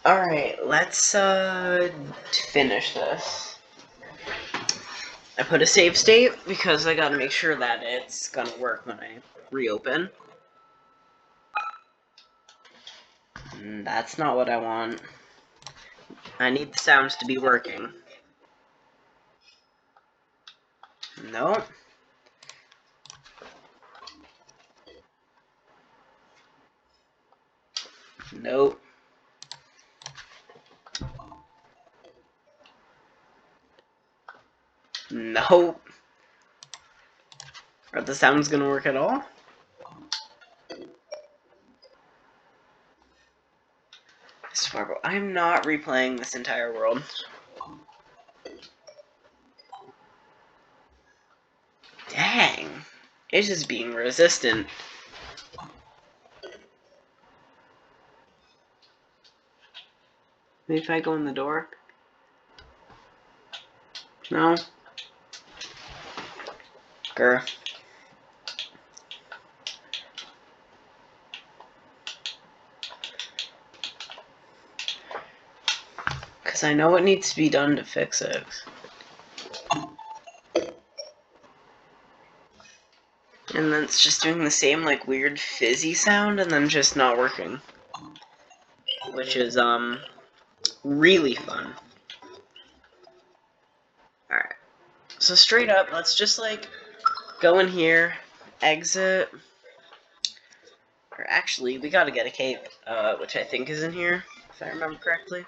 Alright, let's finish this. I put a save state because I gotta make sure that it's gonna work when I reopen. That's not what I want. I need the sounds to be working. Nope. Nope. Nope. Are the sounds gonna work at all? Sparkle. I'm not replaying this entire world. Dang. It's just being resistant. Maybe if I go in the door? No? Grr. Because I know what needs to be done to fix it. And then it's just doing the same, like, weird fizzy sound and then just not working. Which is, really fun. Alright. So straight up, let's just, like, go in here, exit. Or actually, we gotta get a cape, which I think is in here, if I remember correctly.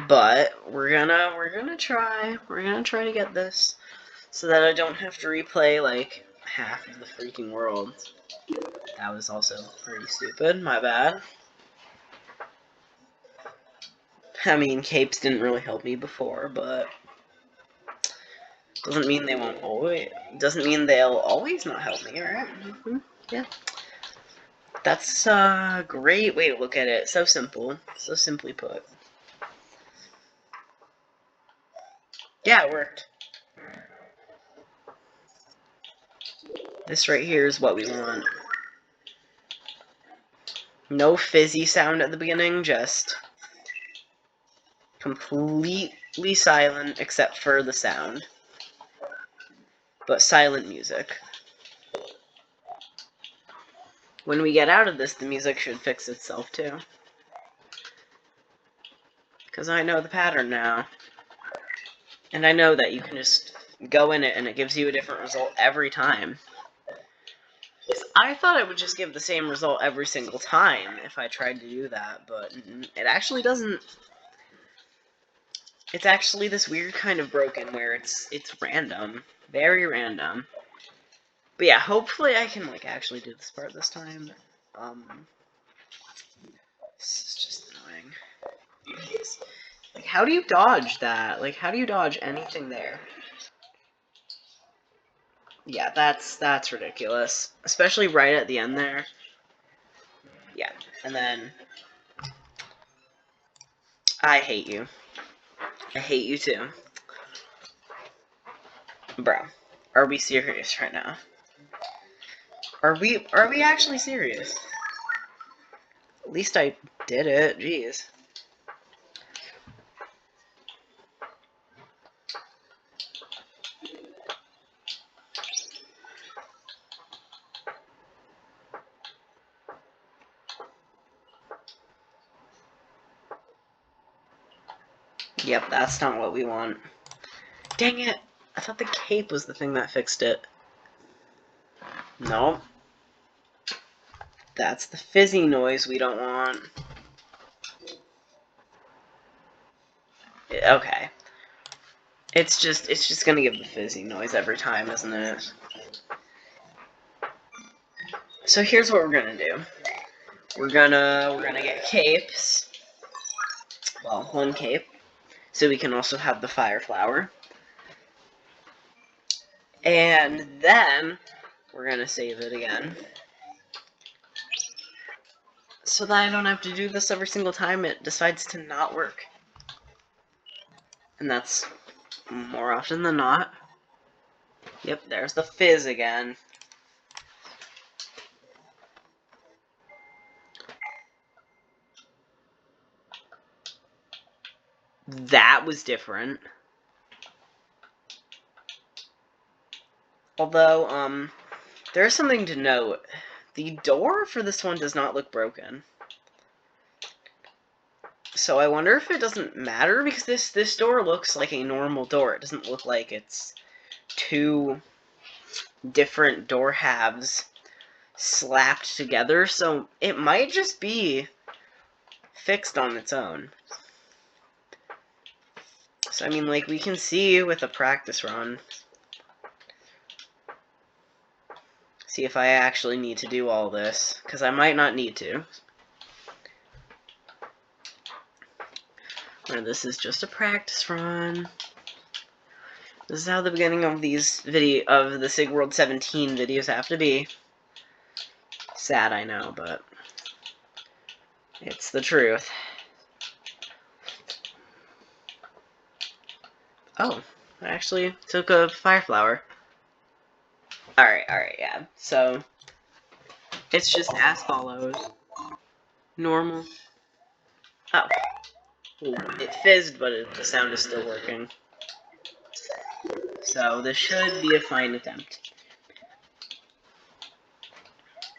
But we're gonna try to get this so that I don't have to replay like half of the freaking world. That was also pretty stupid, my bad. I mean, capes didn't really help me before, but doesn't mean they won't always. Doesn't mean they'll always not help me, right? Yeah. That's a great way to look at it. So simple, so simply put. Yeah, it worked. This right here is what we want. No fizzy sound at the beginning, just completely silent except for the sound. But silent music. When we get out of this, the music should fix itself too. Because I know the pattern now. And I know that you can just go in it and it gives you a different result every time. I thought it would just give the same result every single time if I tried to do that, but it actually doesn't. It's actually this weird kind of broken where it's random. Very random. But yeah, hopefully I can like actually do this part this time. This is just annoying. Like, how do you dodge that? Like, how do you dodge anything there? Yeah, that's ridiculous. Especially right at the end there. Yeah, and then I hate you. I hate you too. Bro, are we serious right now? Are we actually serious? At least I did it, jeez. Yep, that's not what we want. Dang it! I thought the cape was the thing that fixed it. No. That's the fizzy noise we don't want. Okay. It's just gonna give the fizzy noise every time, isn't it? So here's what we're gonna do. We're gonna get capes. Well, one cape. So we can also have the fire flower. And then we're gonna save it again. So that I don't have to do this every single time it decides to not work. And that's more often than not. Yep, there's the fizz again. That was different. Although, there's something to note. The door for this one does not look broken. So I wonder if it doesn't matter, because this door looks like a normal door. It doesn't look like it's two different door halves slapped together, so it might just be fixed on its own. So, I mean, like, we can see with a practice run. See if I actually need to do all this, because I might not need to. Or this is just a practice run. This is how the beginning of these the SIG World 17 videos have to be. Sad, I know, but it's the truth. Oh, I actually took a fire flower. Alright, yeah. So, it's just as follows. Normal. Oh. Ooh, it fizzed, but the sound is still working. So, this should be a fine attempt.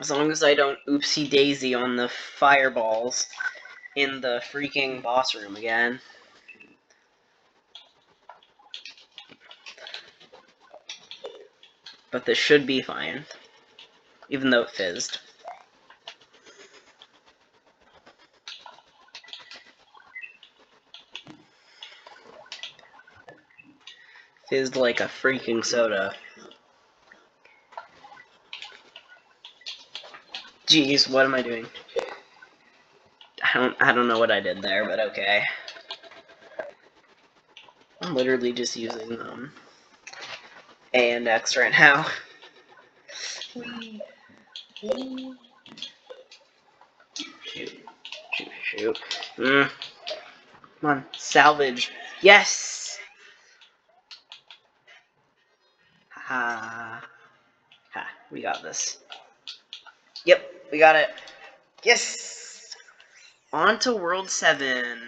As long as I don't oopsie-daisy on the fireballs in the freaking boss room again. But this should be fine. Even though it fizzed. Fizzed like a freaking soda. Jeez, what am I doing? I don't know what I did there, but okay. I'm literally just using A and X right now. Shoot. Come on, salvage. Yes! Ha. Ha, we got this. Yep, we got it. Yes! On to World 7.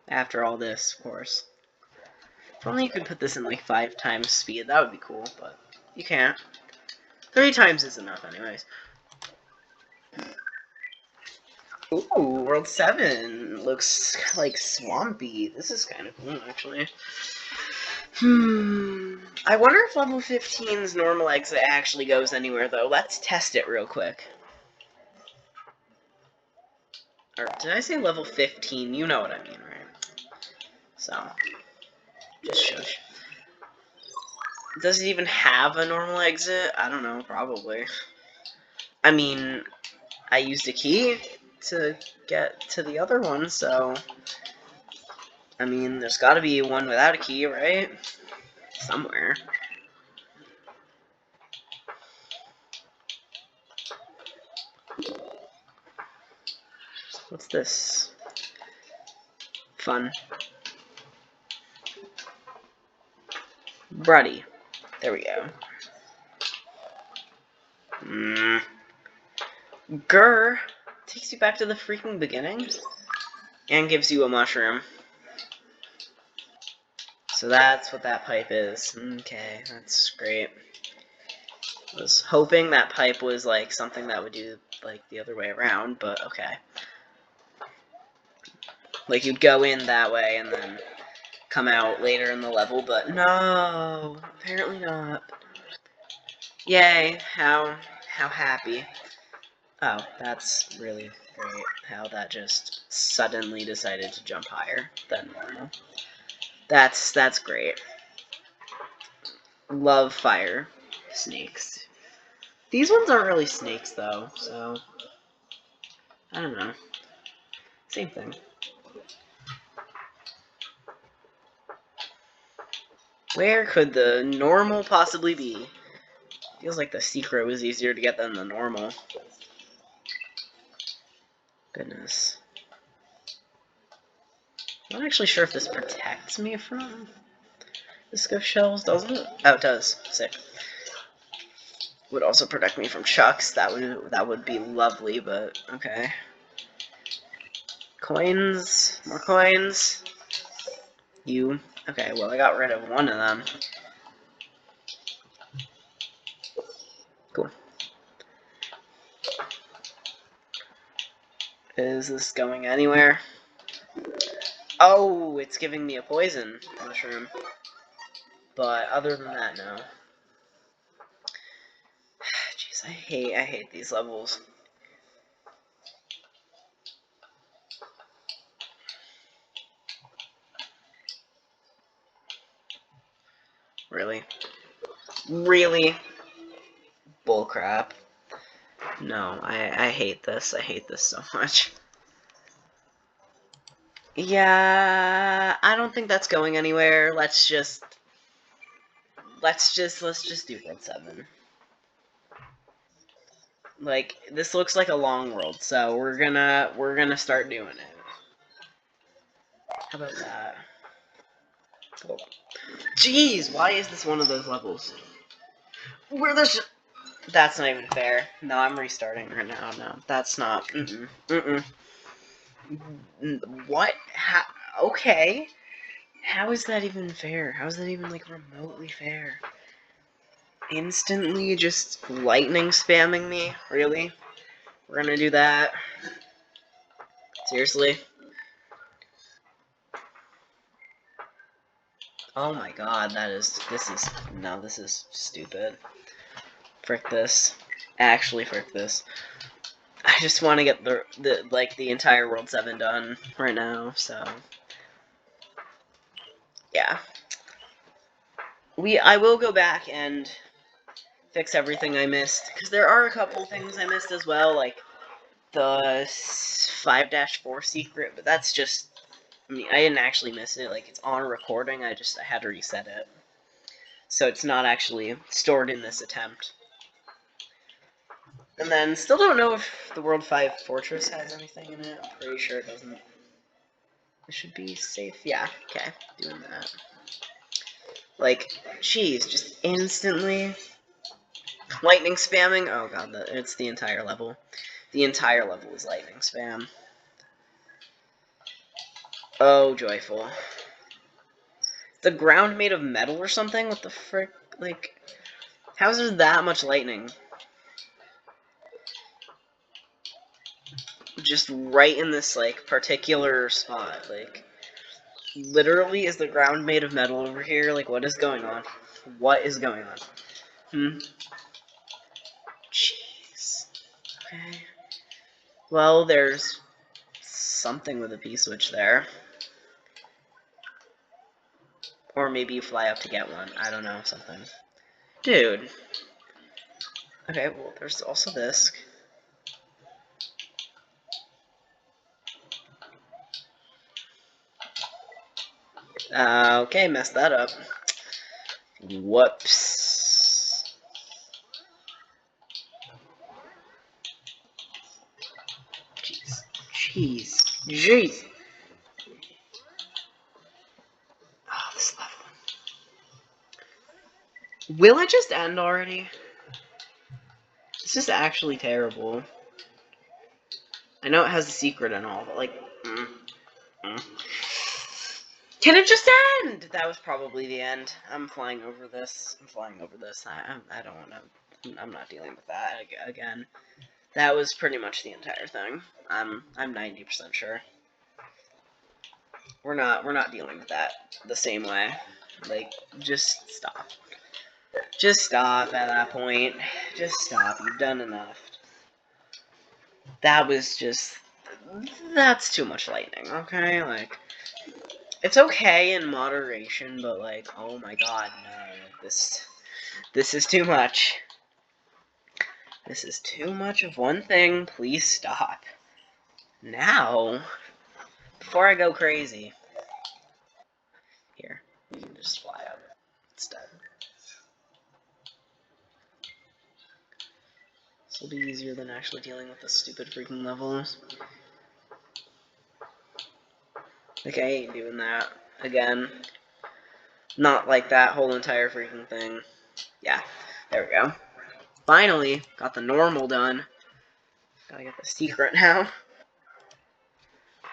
After all this, of course. If only you could put this in like 5 times speed, that would be cool, but you can't. 3 times is enough anyways. Ooh, World 7 looks like swampy. This is kind of cool, actually. I wonder if level 15's normal exit actually goes anywhere, though. Let's test it real quick. Or, did I say level 15? You know what I mean, right? So, just shush. Does it even have a normal exit? I don't know, probably. I mean, I used a key to get to the other one, so... I mean, there's gotta be one without a key, right? Somewhere. What's this? Fun. Bruddy. There we go. Grr takes you back to the freaking beginning and gives you a mushroom. So that's what that pipe is. Okay, that's great. I was hoping that pipe was like something that would do like the other way around, but okay. Like you'd go in that way and then come out later in the level, but no, apparently not. Yay, how happy. Oh, that's really great, how that just suddenly decided to jump higher than normal. That's great. Love fire snakes. These ones aren't really snakes, though, so... I don't know. Same thing. Where could the normal possibly be? Feels like the secret was easier to get than the normal. Goodness. I'm not actually sure if this protects me from the skiff shells, doesn't it? Oh, it does. Sick. Would also protect me from chucks. That would be lovely, but okay. Coins. More coins. You. Okay, well, I got rid of one of them. Cool. Is this going anywhere? Oh, it's giving me a poison mushroom. But other than that, no. Jeez, I hate these levels. Really? Really? Bullcrap. No, I hate this. I hate this so much. Yeah, I don't think that's going anywhere. Let's just do World 7. Like, this looks like a long world, so we're gonna start doing it. How about that? Cool. Jeez, why is this one of those levels? Where there's just... That's not even fair. No, I'm restarting right now. No, that's not. What? Okay. How is that even fair? How is that even, like, remotely fair? Instantly just lightning spamming me? Really? We're gonna do that? Seriously? Oh my god, this is stupid. Frick this. Actually, frick this. I just want to get the entire World 7 done right now, so... Yeah. I will go back and fix everything I missed, because there are a couple things I missed as well, like the 5-4 secret, but that's just... I mean, I didn't actually miss it, like, it's on recording, I had to reset it. So it's not actually stored in this attempt. And then, still don't know if the World 5 Fortress has anything in it. I'm pretty sure it doesn't. It should be safe. Yeah, okay. Doing that. Like, jeez, just instantly. Lightning spamming? Oh god, it's the entire level. The entire level is lightning spam. Oh, joyful. The ground made of metal or something? What the frick? Like, how's there that much lightning? Just right in this, like, particular spot. Like, literally, is the ground made of metal over here? Like, what is going on? What is going on? Jeez. Okay. Well, there's something with a P-switch there. Or maybe you fly up to get one. I don't know, something. Dude. Okay, well, there's also this. Okay, messed that up. Whoops. Jeez. Jeez. Oh, this level. Will it just end already? This is actually terrible. I know it has a secret and all, but like... Can it just end? That was probably the end. I'm flying over this. I don't want to... I'm not dealing with that again. That was pretty much the entire thing. I'm 90% sure. We're not dealing with that the same way. Like, just stop. Just stop at that point. Just stop. You've done enough. That was just... That's too much lightning, okay? Like, it's okay in moderation, but like, oh my god, no. This is too much. This is too much of one thing. Please stop. Now, before I go crazy. Here, you can just fly up instead. This will be easier than actually dealing with the stupid freaking levels. Like, I ain't doing that again. Not like that whole entire freaking thing. Yeah, there we go. Finally, got the normal done. Gotta get the secret now.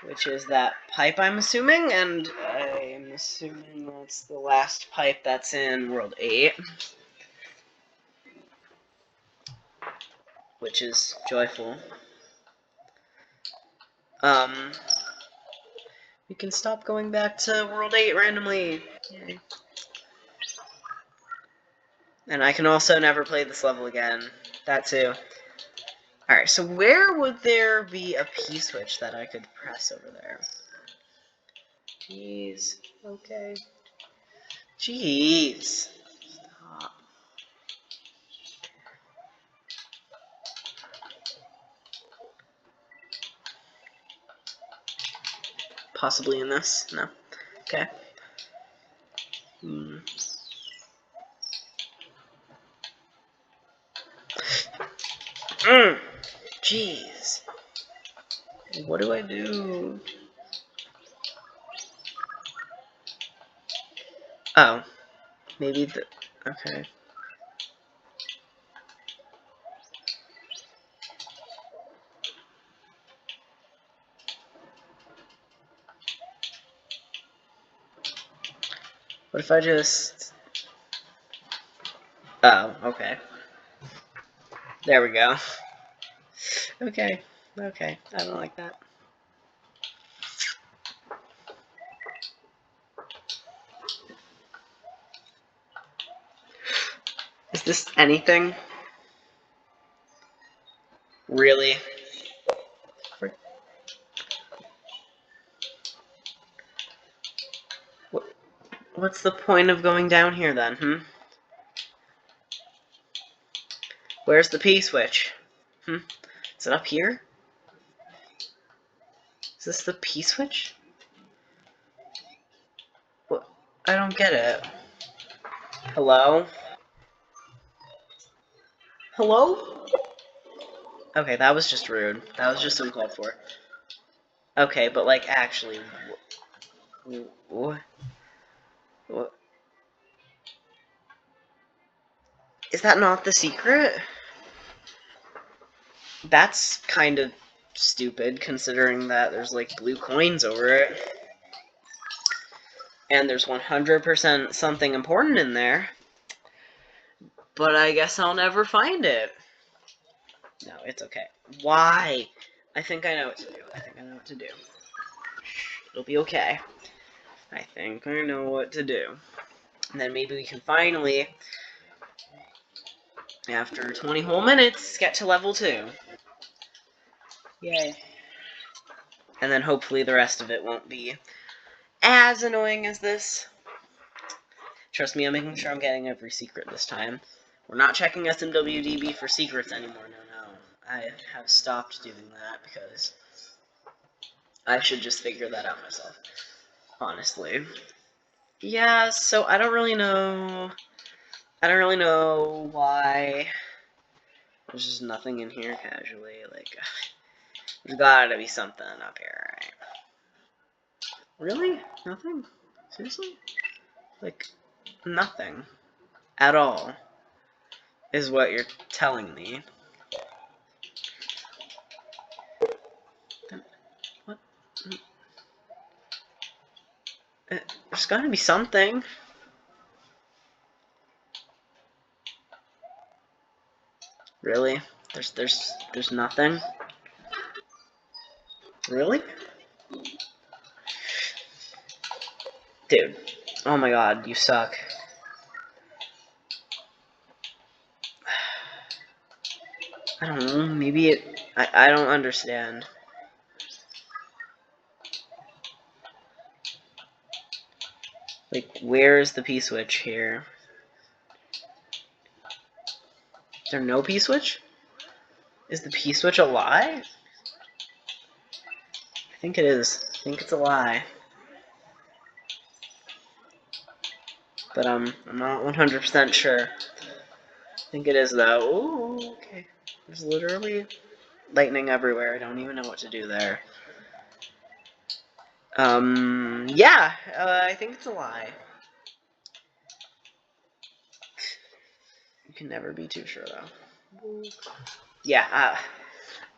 which is that pipe, I'm assuming, and I'm assuming that's the last pipe that's in World 8, which is joyful. We can stop going back to World 8 randomly. Yay. And I can also never play this level again. That too. Alright, so where would there be a P-switch that I could press over there? Jeez. Okay. Jeez. Stop. Possibly in this? No. Okay. Jeez. What do I do? Oh. Maybe the... Okay. What if I just... Oh, okay. There we go. Okay. Okay. I don't like that. Is this anything? Really? What's the point of going down here then, Where's the P-switch? Is it up here? Is this the P-switch? What? I don't get it. Hello? Hello? Okay, that was just rude. That was just uncalled for. Okay, but like, actually... What? What? Is that not the secret? That's kind of stupid, considering that there's, like, blue coins over it. And there's 100% something important in there. But I guess I'll never find it. No, it's okay. Why? I think I know what to do. I think I know what to do. It'll be okay. I think I know what to do. And then maybe we can finally, after 20 whole minutes, get to level 2. Yay. And then hopefully the rest of it won't be as annoying as this. Trust me, I'm making sure I'm getting every secret this time. We're not checking SMWDB for secrets anymore, no. I have stopped doing that because I should just figure that out myself, honestly. Yeah, so I don't really know why there's just nothing in here casually. Like, there's gotta be something up here, right? Really? Nothing? Seriously? Like, nothing. At all. Is what you're telling me. What? There's gotta be something. Really? There's nothing? Really? Dude. Oh my god, you suck. I don't know, maybe it... I don't understand. Like, where is the P-switch here? Is there no P-switch? Is the P-switch a lie? I think it is. I think it's a lie. But I'm not 100% sure. I think it is, though. Ooh, okay. There's literally lightning everywhere. I don't even know what to do there. Yeah. I think it's a lie. You can never be too sure, though. Yeah,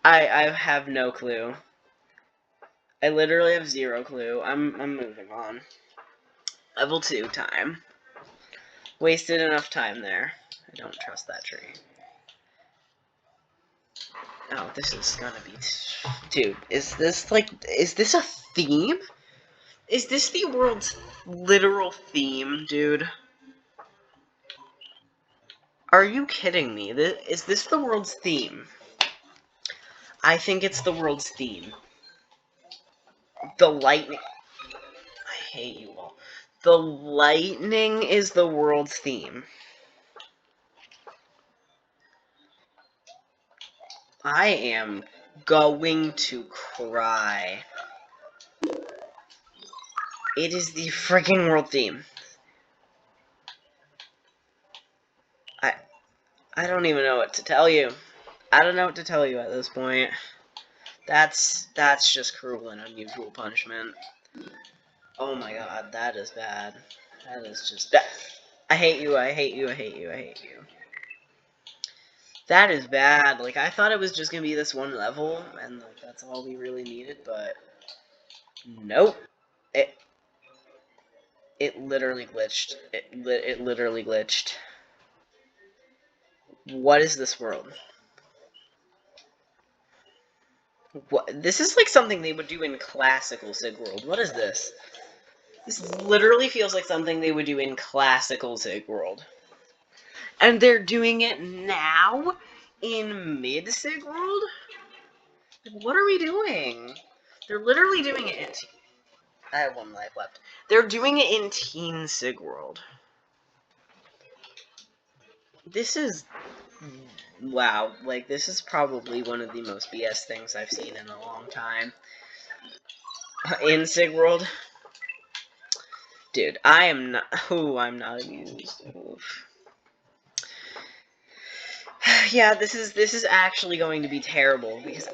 I have no clue. I literally have zero clue. I'm moving on. Level 2 time. Wasted enough time there. I don't trust that tree. Oh, this is gonna be... Dude, is this a theme? Is this the world's literal theme, dude? Are you kidding me? Is this the world's theme? I think it's the world's theme. The lightning... I hate you all. The lightning is the world's theme. I am going to cry. It is the freaking world theme. I don't even know what to tell you. I don't know what to tell you at this point. That's just cruel and unusual punishment. Oh my god, that is bad. That is just bad. I hate you, I hate you, I hate you, I hate you. That is bad. Like, I thought it was just gonna be this one level, and like that's all we really needed, but nope. It literally glitched. It literally glitched. What is this world? What? This is like something they would do in classical SIG World. What is this? This literally feels like something they would do in classical SIG World. And they're doing it now? In mid-SIG World? What are we doing? They're literally doing it in... I have one life left. They're doing it in Teen SIG World. This is... Wow. Like, this is probably one of the most BS things I've seen in a long time. In SIG World? Dude, I am not... Oh, I'm not amused. Oof. Yeah, this is actually going to be terrible, because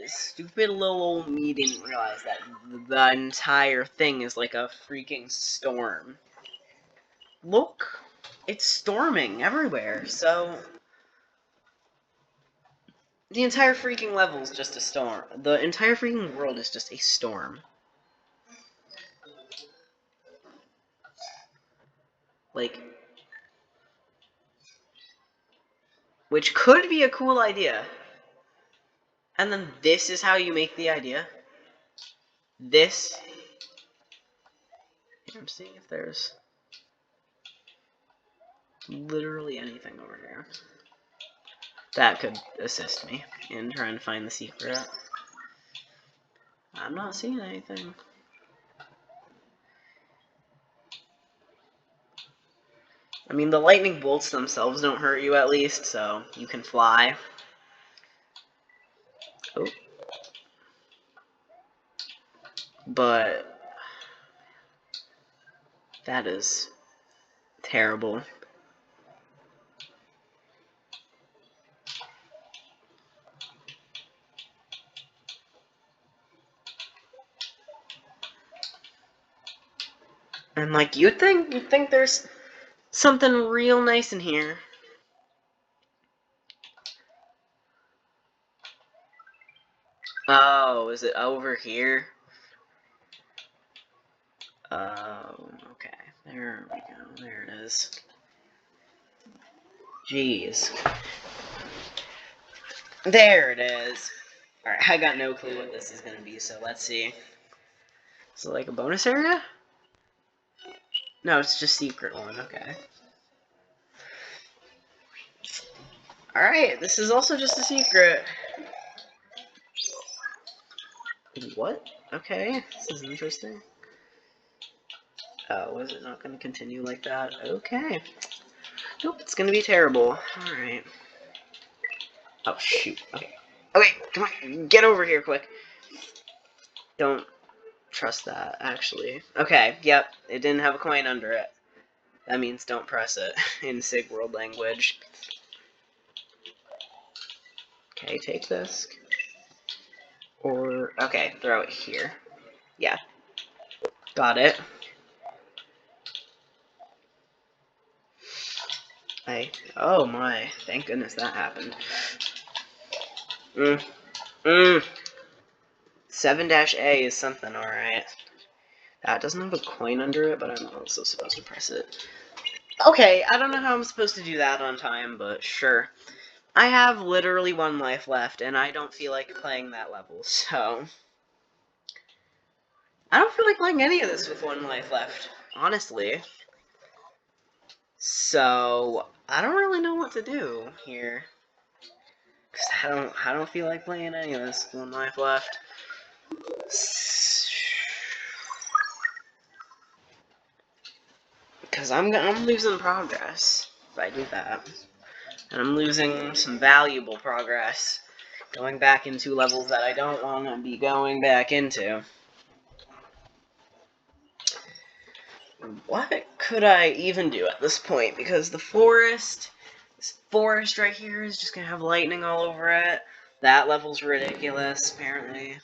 stupid little old me didn't realize that the entire thing is like a freaking storm. Look, it's storming everywhere, so... The entire freaking level is just a storm. The entire freaking world is just a storm. Like... Which could be a cool idea. And then this is how you make the idea. This. I'm seeing if there's literally anything over here that could assist me in trying to find the secret. I'm not seeing anything. I mean, the lightning bolts themselves don't hurt you at least, so you can fly. Oh. But that is terrible. And like you'd think there's something real nice in here. Oh, is it over here? Oh, okay. There we go. There it is. Jeez. There it is. Alright, I got no clue what this is gonna be, so let's see. Is it like a bonus area? No, it's just secret one, okay. Alright, this is also just a secret. What? Okay, this is interesting. Oh, is it not going to continue like that? Okay. Nope, it's going to be terrible. Alright. Oh, shoot. Okay. Okay, come on. Get over here quick. Don't trust that, actually. Okay, yep. It didn't have a coin under it. That means don't press it in SIG World language. Okay, take this. Or, okay, throw it here. Yeah. Got it. Oh my, thank goodness that happened. 7-A is something, alright. That doesn't have a coin under it, but I'm also supposed to press it. Okay, I don't know how I'm supposed to do that on time, but sure. I have literally 1 life left, and I don't feel like playing that level, so... I don't feel like playing any of this with 1 life left, honestly. So, I don't really know what to do here. Because I don't feel like playing any of this with 1 life left. Because I'm losing progress if I do that. And I'm losing some valuable progress going back into levels that I don't want to be going back into. What could I even do at this point? Because this forest right here is just going to have lightning all over it. That level's ridiculous, apparently.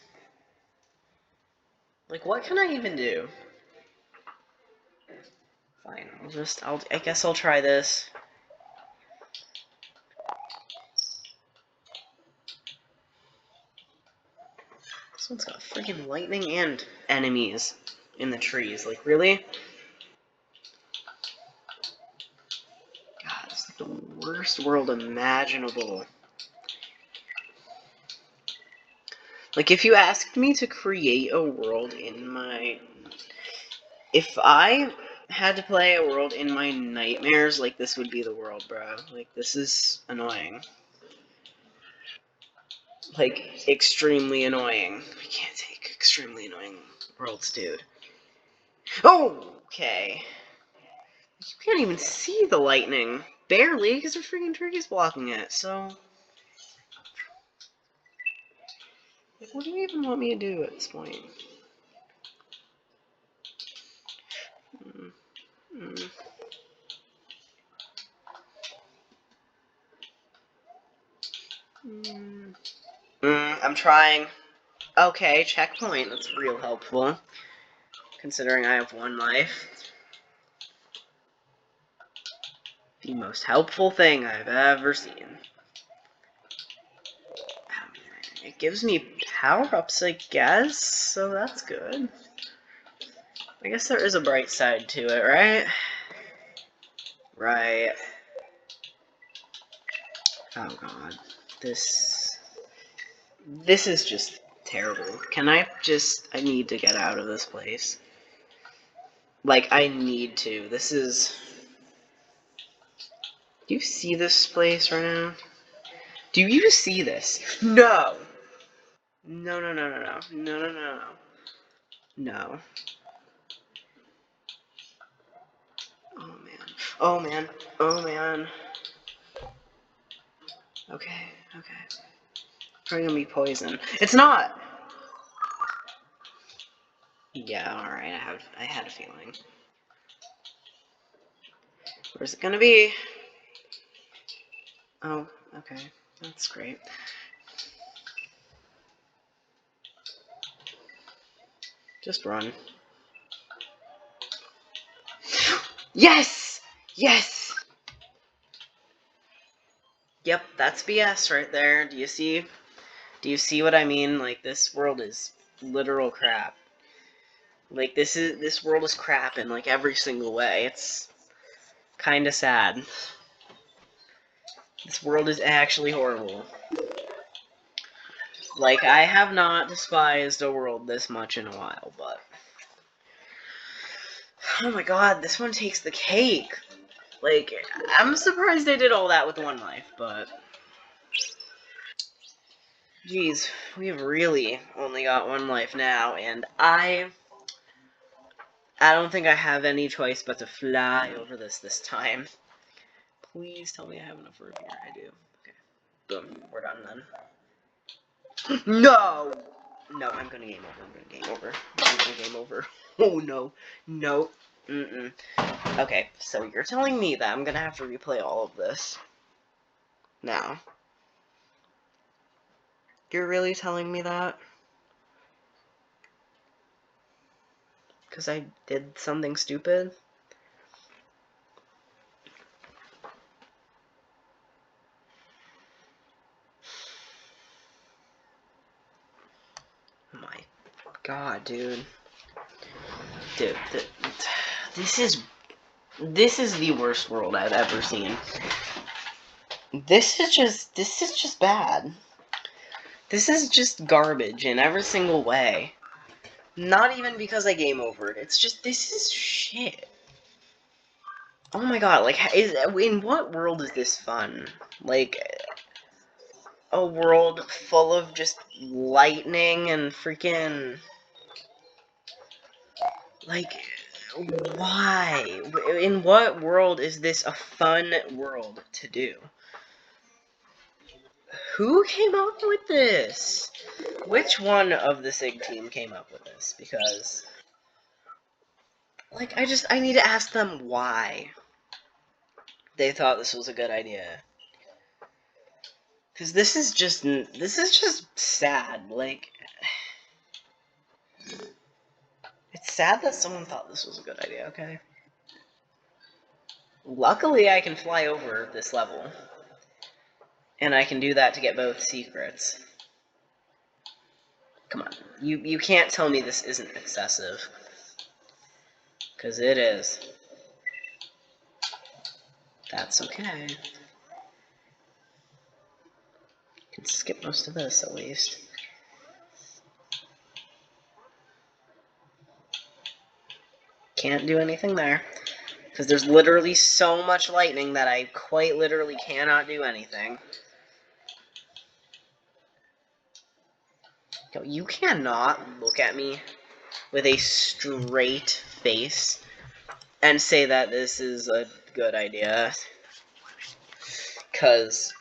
Like, what can I even do? Fine, I guess I'll try this. This one's got freaking lightning and enemies in the trees. Like, really? God, it's like the worst world imaginable. Like, if you asked me to create a world in my... If I had to play a world in my nightmares, like, this would be the world, bro. Like, this is annoying. Like, extremely annoying. I can't take extremely annoying worlds, dude. Oh! Okay. You can't even see the lightning. Barely, because there's freaking trees blocking it, so... Like, what do you even want me to do at this point? I'm trying. Okay, checkpoint. That's real helpful. Considering I have 1 life. The most helpful thing I've ever seen. It gives me power-ups, I guess, so that's good. I guess there is a bright side to it, right? Right. Oh god. This is just terrible. I need to get out of this place. Like, I need to. This is... Do you see this place right now? Do you see this? No! No, no, no, no, no. No, no, no, no. No. Oh, man. Oh, man. Oh, man. Okay, okay. Probably gonna be poison. It's not! Yeah, alright, I had a feeling. Where's it gonna be? Oh, okay. That's great. Just run. Yes! Yes! Yep, that's BS right there. Do you see? Do you see what I mean? Like, this world is literal crap. Like, this world is crap in, like, every single way. It's kinda sad. This world is actually horrible. Like, I have not despised a world this much in a while, but... Oh my god, this one takes the cake. Like, I'm surprised they did all that with 1 life, but... Jeez, we've really only got 1 life now, and I don't think I have any choice but to fly over this time. Please tell me I have enough room here. I do. Okay. Boom. We're done then. No! No, I'm gonna game over. I'm gonna game over. I'm gonna game over. Oh no. No. Mm-mm. Okay, so you're telling me that I'm gonna have to replay all of this now. You're really telling me that? Because I did something stupid? Oh my God, dude. Dude, this is the worst world I've ever seen. This is just bad. This is just garbage in every single way. Not even because I game overed. It's just, this is shit. Oh my god, like, in what world is this fun? Like, a world full of just lightning and freaking... Like, why? In what world is this a fun world to do? Who came up with this? Which one of the SIG team came up with this? Because, like, I need to ask them why they thought this was a good idea. Because this is just sad. Like, it's sad that someone thought this was a good idea, okay? Luckily, I can fly over this level. And I can do that to get both secrets. Come on. You can't tell me this isn't excessive. Because it is. That's okay. Can skip most of this, at least. Can't do anything there. Because there's literally so much lightning that I quite literally cannot do anything. Yo, you cannot look at me with a straight face and say that this is a good idea. Because...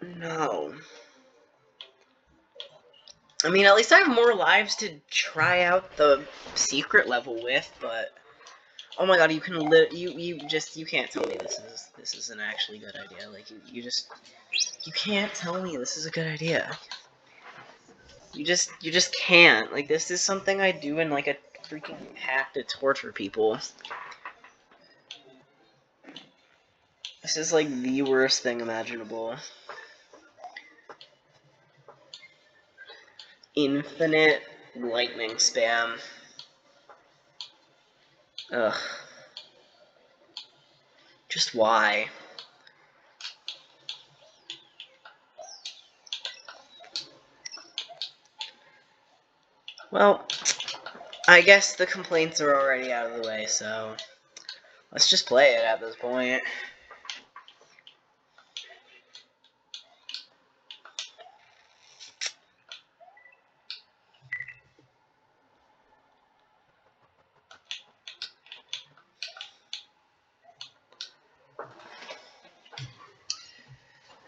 no. I mean, at least I have more lives to try out the secret level with, but... oh my god, you can you can't tell me this is an actually good idea. Like, you can't tell me this is a good idea. You just can't. Like, this is something I do in, like, a freaking hack to torture people. This is, like, the worst thing imaginable. Infinite lightning spam. Ugh. Just why? Well, I guess the complaints are already out of the way, so let's just play it at this point.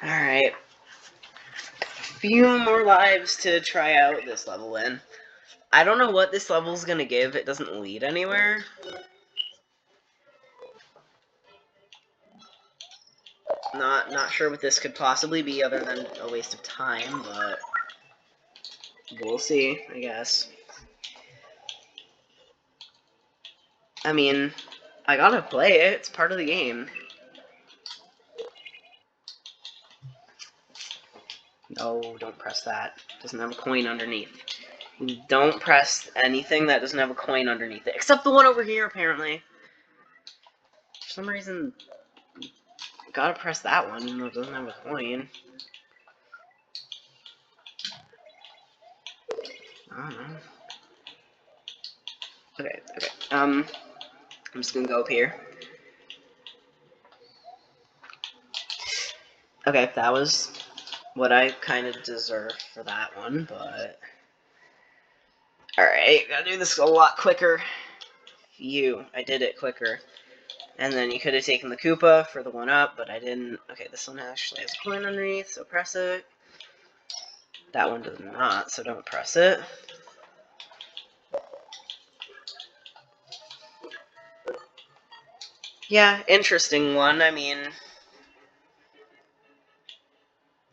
Alright. Few more lives to try out this level in. I don't know what this level's gonna give. It doesn't lead anywhere. Not sure what this could possibly be other than a waste of time, but we'll see, I guess. I mean, I gotta play it. It's part of the game. No, don't press that. It doesn't have a coin underneath. Don't press anything that doesn't have a coin underneath it. Except the one over here, apparently. For some reason, gotta press that one, even though it doesn't have a coin. I don't know. Okay. I'm just gonna go up here. Okay, that was what I kind of deserved for that one, but... alright, gotta do this a lot quicker. I did it quicker. And then you could have taken the Koopa for the one up, but I didn't. Okay, this one actually has a coin underneath, so press it. That one does not, so don't press it. Yeah, interesting one. I mean,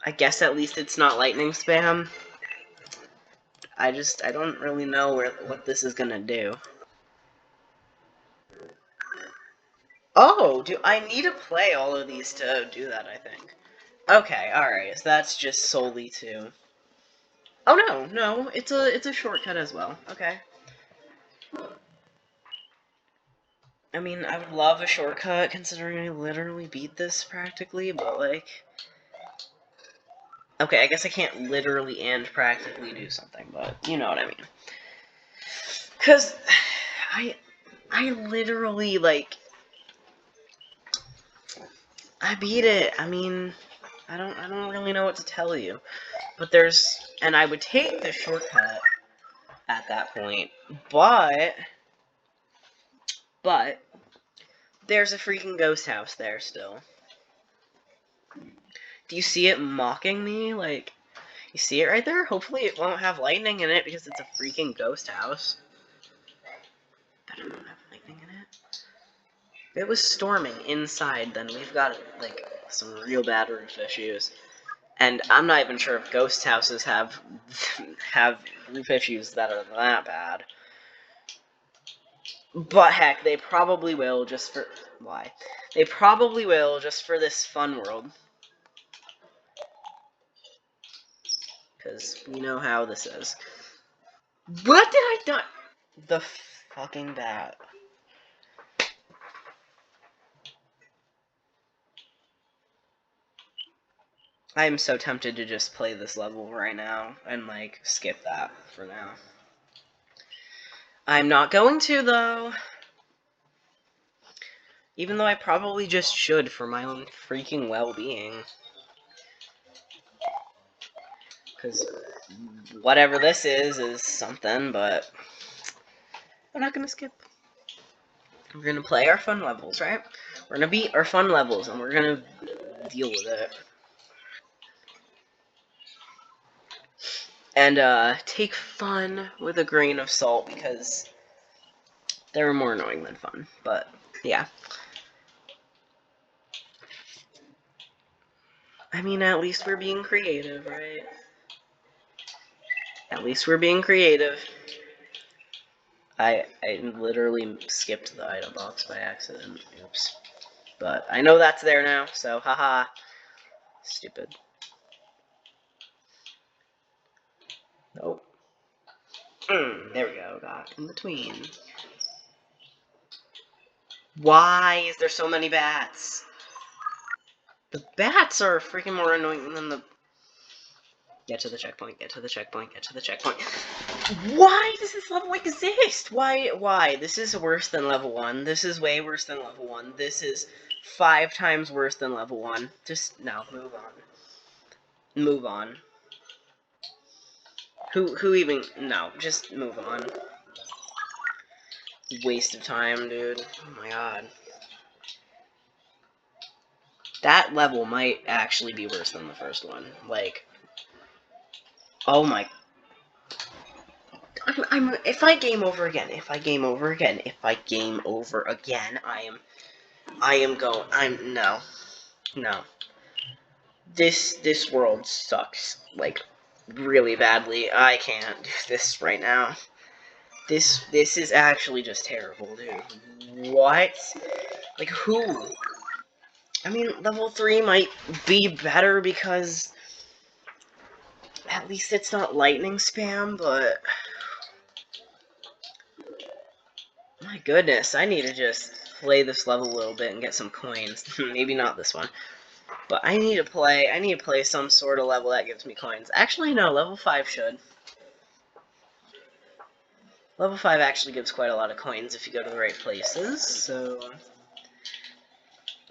I guess at least it's not lightning spam. I don't really know what this is gonna do. Oh, I need to play all of these to do that, I think. Okay, alright, so that's just solely to Oh no, no, it's a shortcut as well. Okay. I mean, I would love a shortcut considering I literally beat this practically, but like, okay, I guess I can't literally and practically do something, but you know what I mean. Cause I literally like I beat it. I mean, I don't really know what to tell you. But and I would take the shortcut at that point, but there's a freaking ghost house there still. Do you see it mocking me? Like, you see it right there? Hopefully it won't have lightning in it because it's a freaking ghost house. Better not have lightning in it. If it was storming inside, then we've got, like, some real bad roof issues. And I'm not even sure if ghost houses have roof issues that are that bad. But heck, they probably will just for... Why? They probably will just for this fun world. Because we know how this is. What did I do? The fucking bat. I am so tempted to just play this level right now and, like, skip that for now. I'm not going to, though. Even though I probably just should for my own freaking well-being. Because whatever this is something, but I'm not going to skip. We're going to play our fun levels, right? We're going to beat our fun levels, and we're going to deal with it. And take fun with a grain of salt, because they're more annoying than fun. But, yeah. I mean, at least we're being creative, right? At least we're being creative. I literally skipped the item box by accident. Oops. But I know that's there now, so haha. Stupid. Nope. There we go. Got in between. Why is there so many bats? The bats are freaking more annoying than the... Get to the checkpoint, get to the checkpoint, get to the checkpoint. Why does this level exist? Why? This is worse than level 1. This is way worse than level 1. This is 5 times worse than level 1. Just, no, move on. Move on. Who even... No, just move on. Waste of time, dude. Oh my god. That level might actually be worse than the first one. Like... Oh my... if I game over again, no. This world sucks, like, really badly. I can't do this right now. This is actually just terrible, dude. What? Like, who? I mean, level 3 might be better because at least it's not lightning spam, but... My goodness, I need to just play this level a little bit and get some coins. Maybe not this one. But I need to play some sort of level that gives me coins. Actually, no, level 5 should. Level 5 actually gives quite a lot of coins if you go to the right places, so...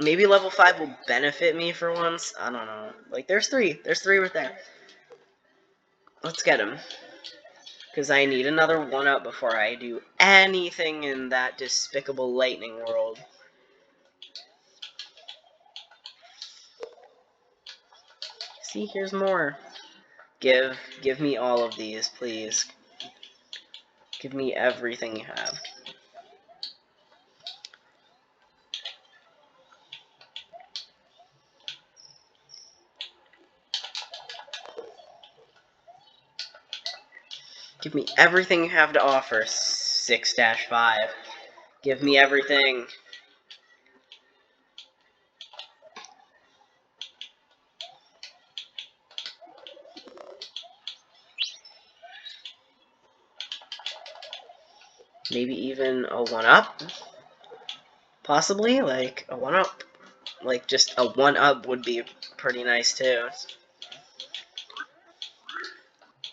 Maybe level 5 will benefit me for once? I don't know. Like, there's 3. There's 3 right there. Let's get him. Because I need another 1-up before I do anything in that despicable lightning world. See, here's more. Give me all of these, please. Give me everything you have. Give me everything you have to offer, 6-5. Give me everything. Maybe even a 1-up? Possibly, like, a 1-up. Like, just a 1-up would be pretty nice, too.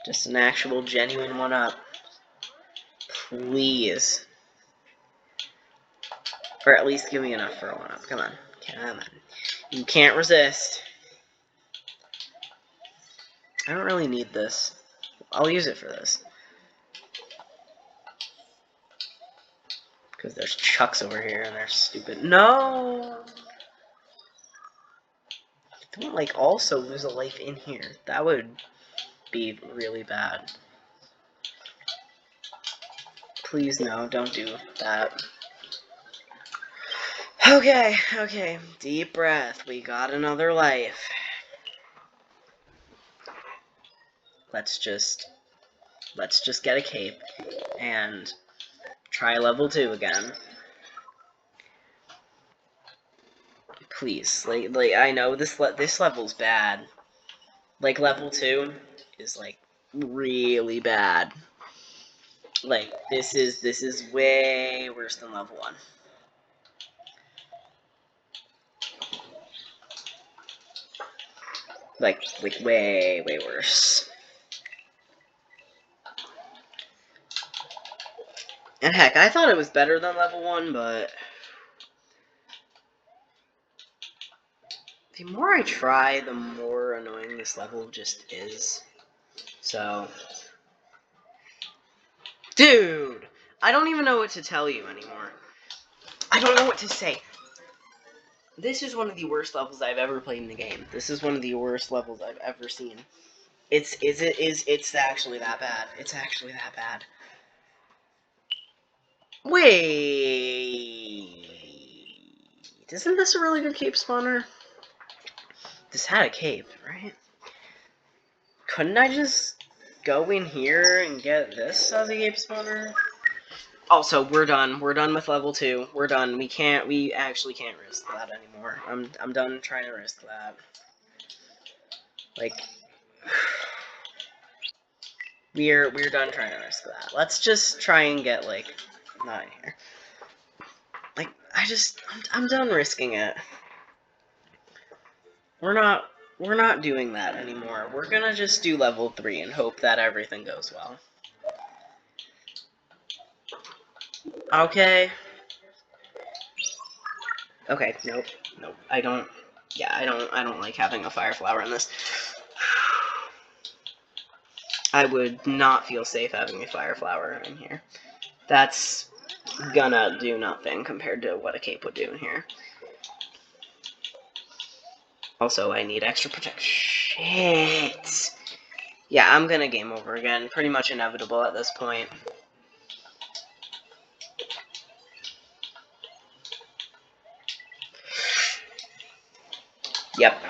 Just an actual, genuine 1-up. Please. Or at least give me enough for a 1-up. Come on. Come on. You can't resist. I don't really need this. I'll use it for this. Because there's Chucks over here and they're stupid. No! Don't, like, also lose a life in here. That would be really bad. Please, no, don't do that. Okay, okay. Deep breath. We got another life. Let's just get a cape and try level 2 again. Please, like I know this level's bad. Like level 2 is like really bad. Like this is way worse than level 1. Like way worse. And heck, I thought it was better than level 1, but the more I try, the more annoying this level just is. So, dude, I don't even know what to tell you anymore. I don't know what to say. This is one of the worst levels I've ever played in the game. This is one of the worst levels I've ever seen. It's actually that bad. It's actually that bad. Wait, isn't this a really good cape spawner? This had a cape, right? Couldn't I just go in here and get this as a cape spawner? Also, we're done. We're done with level 2. We're done. We actually can't risk that anymore. I'm done trying to risk that. Like, we're done trying to risk that. Let's just try and get, like, not in here. Like, I'm done risking it. We're not doing that anymore. We're gonna just do level 3 and hope that everything goes well. Okay. Okay, nope. I don't like having a fire flower in this. I would not feel safe having a fire flower in here. That's gonna do nothing compared to what a cape would do in here. Also, I need extra protection. Shit. Yeah, I'm gonna game over again. Pretty much inevitable at this point. Yep.